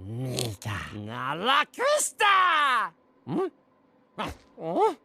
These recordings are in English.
Mita. Nala Krista! Hmm? Oh?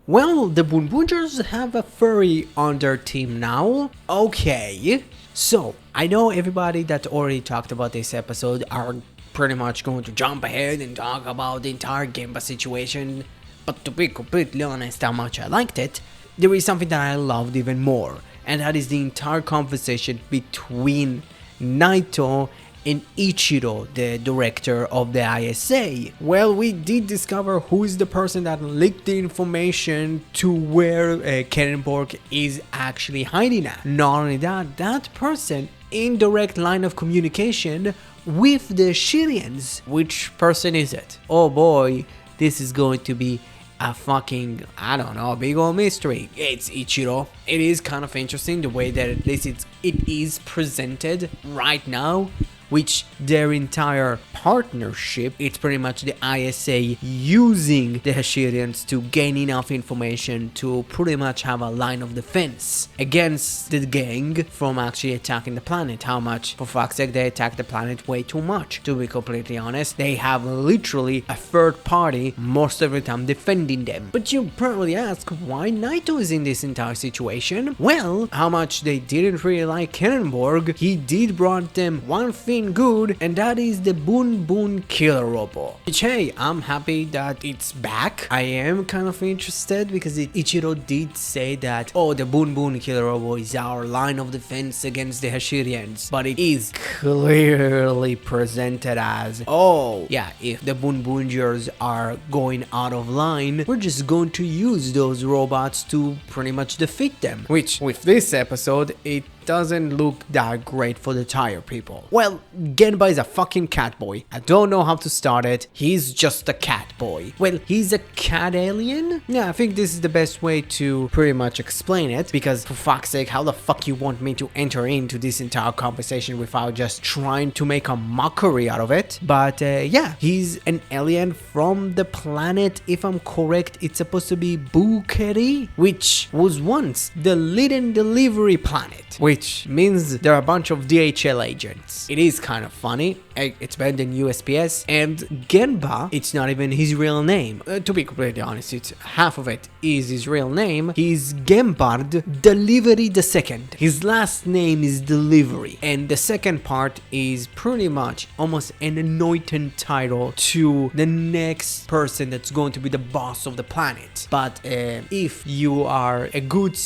Well, the Boonboomgers have a furry on their team now. Okay, so I know everybody that already talked about this episode are pretty much going to jump ahead and talk about the entire Gemba situation, but to be completely honest how much I liked it, there is something that I loved even more, and that is the entire conversation between Naito and Ichiro, the director of the ISA. Well, we did discover who is the person that leaked the information to where Kenenborg is actually hiding at. Not only that, that person in direct line of communication with the Shirians. Which person is it? Oh boy, this is going to be a fucking, I don't know, big old mystery. It's Ichiro. It is kind of interesting the way that at least it is presented right now, which their entire partnership, it's pretty much the ISA using the Hashirians to gain enough information to pretty much have a line of defense against the gang from actually attacking the planet. How much, for fuck's sake, they attack the planet way too much, to be completely honest. They have literally a third party most of the time defending them. But you probably ask, why Naito is in this entire situation? Well, how much they didn't really like Kenenborg, he did brought them one thing good, and that is the Boonboomger killer robot. Which, hey, I'm happy that it's back. I am kind of interested because Ichiro did say that, oh, the Boonboomger killer robot is our line of defense against the Hashirians, but it is clearly presented as, oh yeah, if the Boonboomgers are going out of line, we're just going to use those robots to pretty much defeat them. Which, with this episode, it doesn't look that great for the tire people. Well, Genba is a fucking cat boy. I don't know how to start it. He's just a cat boy. Well, he's a cat alien? Yeah, I think this is the best way to pretty much explain it, because for fuck's sake, how the fuck you want me to enter into this entire conversation without just trying to make a mockery out of it? But yeah, he's an alien from the planet, if I'm correct, it's supposed to be Bukeri, which was once the lead and delivery planet, which means there are a bunch of DHL agents. It is kind of funny. It's better than USPS. And Genba, it's not even his real name. To be completely honest, it's half of it is his real name. He's Gembard Delivery II. His last name is Delivery. And the second part is pretty much almost an anointed title to the next person that's going to be the boss of the planet. But if you are a good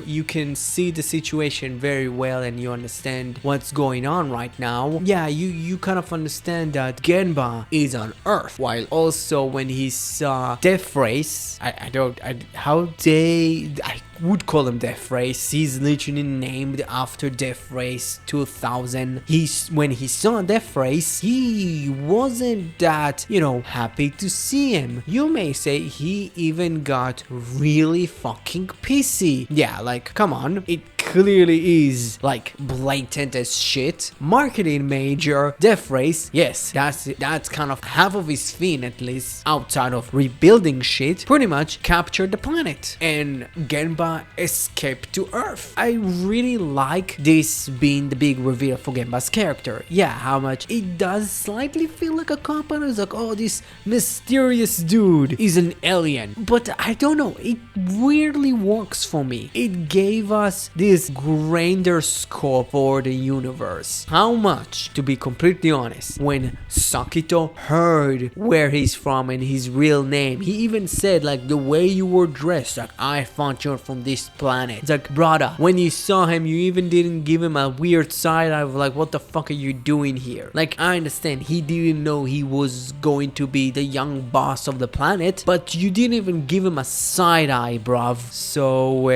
you can see the situation very well and you understand what's going on right now. Yeah, you kind of understand that Genba is on Earth, while also when he saw Death Race, I would call him Death Race. He's literally named after Death Race 2000. When he saw Death Race, he wasn't that, happy to see him. You may say he even got really fucking pissy. Yeah, like, come on. It clearly is, like, blatant as shit. Marketing major, Death Race, yes, that's kind of half of his thing, at least, outside of rebuilding shit, pretty much captured the planet. And Genba escaped to Earth. I really like this being the big reveal for Genba's character. Yeah, how much it does slightly feel like a cop out. It's like, oh, this mysterious dude is an alien. But I don't know, it weirdly works for me. It gave us this this grander scope for the universe. How much, to be completely honest, when Sakito heard where he's from and his real name, he even said like the way you were dressed, like I thought you're from this planet. It's like, brother, when you saw him, you even didn't give him a weird side eye of like, what the fuck are you doing here? Like, I understand he didn't know he was going to be the young boss of the planet, but you didn't even give him a side eye, bruv. So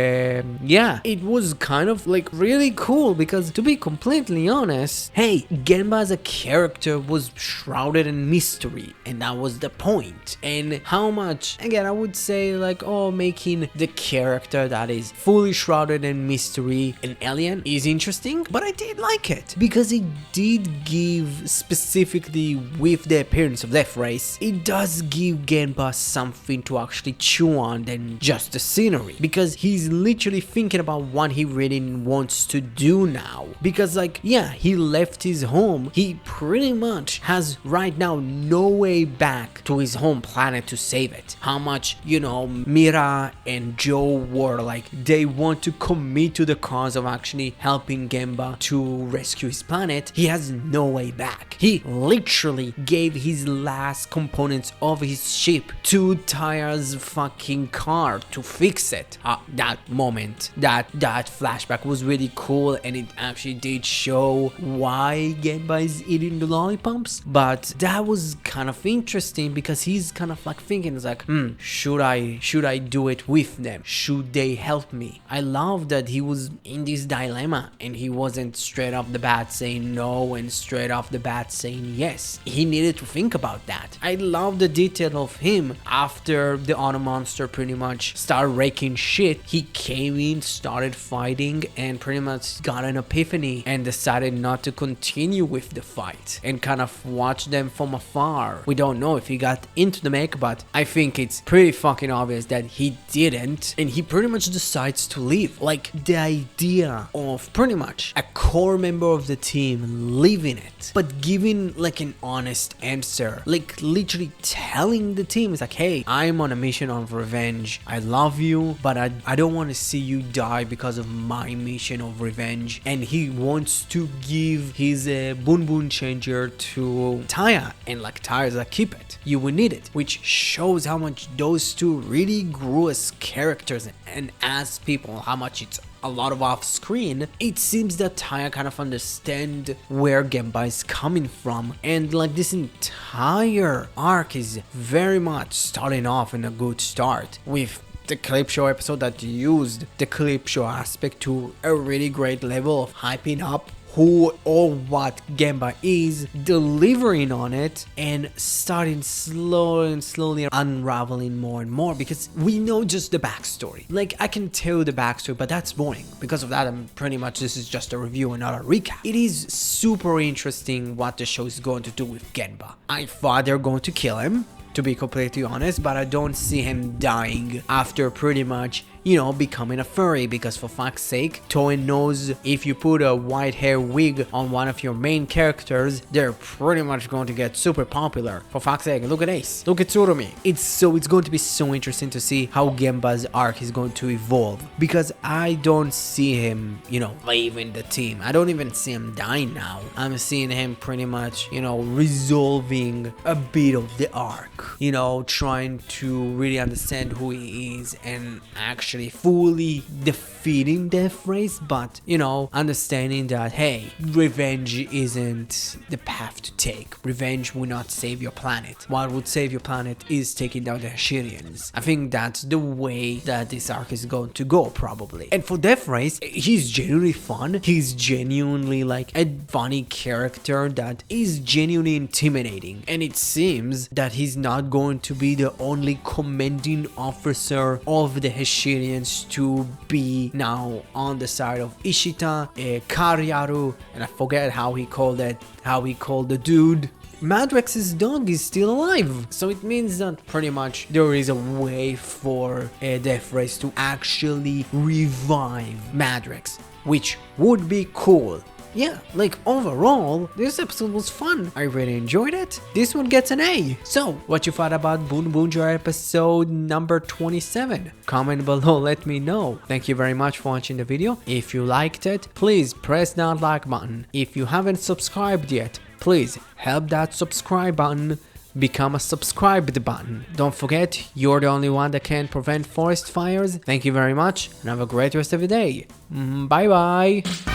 yeah, it was kind of like really cool because, to be completely honest, hey, Genba as a character was shrouded in mystery, and that was the point. And how much, again, I would say like, oh, making the character that is fully shrouded in mystery an alien is interesting, but I did like it because it did give, specifically with the appearance of Death Race, it does give Genba something to actually chew on than just the scenery, because he's literally thinking about what he really wants to do now. Because like, yeah, he left his home, he pretty much has right now no way back to his home planet to save it. How much, you know, Mira and Joe were like, they want to commit to the cause of actually helping Genba to rescue his planet, he has no way back. He literally gave his last components of his ship to Taya's fucking car to fix it. That moment, that flashback was really cool, and it actually did show why Genba is eating the lollipops. But that was kind of interesting because he's kind of like thinking, it's like, should I do it with them? Should they help me? I love that he was in this dilemma and he wasn't straight off the bat saying no and straight off the bat saying yes. He needed to think about that. I love the detail of him after the Auto Monster pretty much started wrecking shit. He came in, started fighting, and pretty much got an epiphany and decided not to continue with the fight and kind of watch them from afar. We don't know if he got into the mech, but I think it's pretty fucking obvious that he didn't, and he pretty much decides to leave. Like, the idea of pretty much a core member of the team leaving it, but giving like an honest answer, like literally telling the team, it's like, hey, I'm on a mission of revenge, I love you, but I don't want to see you die because of my mission of revenge. And he wants to give his Boonboom changer to Taya, and like Taya's like, keep it, you will need it, which shows how much those two really grew as characters and as people, how much it's a lot of off screen. It seems that Taya kind of understand where Genba is coming from, and like this entire arc is very much starting off in a good start with the clip show episode that used the clip show aspect to a really great level of hyping up who or what Genba is, delivering on it, and starting slowly unraveling more and more, because we know just the backstory. Like, I can tell you the backstory, but that's boring. Because of that, I'm pretty much, this is just a review and not a recap. It is super interesting what the show is going to do with Genba. I thought they're going to kill him, to be completely honest, but I don't see him dying after pretty much, you know, becoming a furry, because for fuck's sake, Toei knows if you put a white hair wig on one of your main characters, they're pretty much going to get super popular. For fuck's sake, look at Ace, look at Tsurumi. It's going to be so interesting to see how Genba's arc is going to evolve, because I don't see him, you know, leaving the team. I don't even see him dying now. I'm seeing him pretty much, you know, resolving a bit of the arc, you know, trying to really understand who he is and actually fully defeating Death Race, but, you know, understanding that, hey, revenge isn't the path to take. Revenge will not save your planet. What would save your planet is taking down the Hashirians. I think that's the way that this arc is going to go, probably. And for Death Race, he's genuinely fun. He's genuinely like a funny character that is genuinely intimidating. And it seems that he's not going to be the only commanding officer of the Hashirians to be now on the side of Ishita, Karyaru, and I forget how he called the dude. Madrex's dog is still alive, so it means that pretty much there is a way for Death Race to actually revive Madrex, which would be cool. yeah, like overall, this episode was fun. I really enjoyed it. This one gets an A. So, what you thought about Boonboomger episode number 27? Comment below, let me know. Thank you very much for watching the video. If you liked it, please press that like button. If you haven't subscribed yet, please help that subscribe button become a subscribed button. Don't forget, you're the only one that can prevent forest fires. Thank you very much and have a great rest of the day. Bye bye.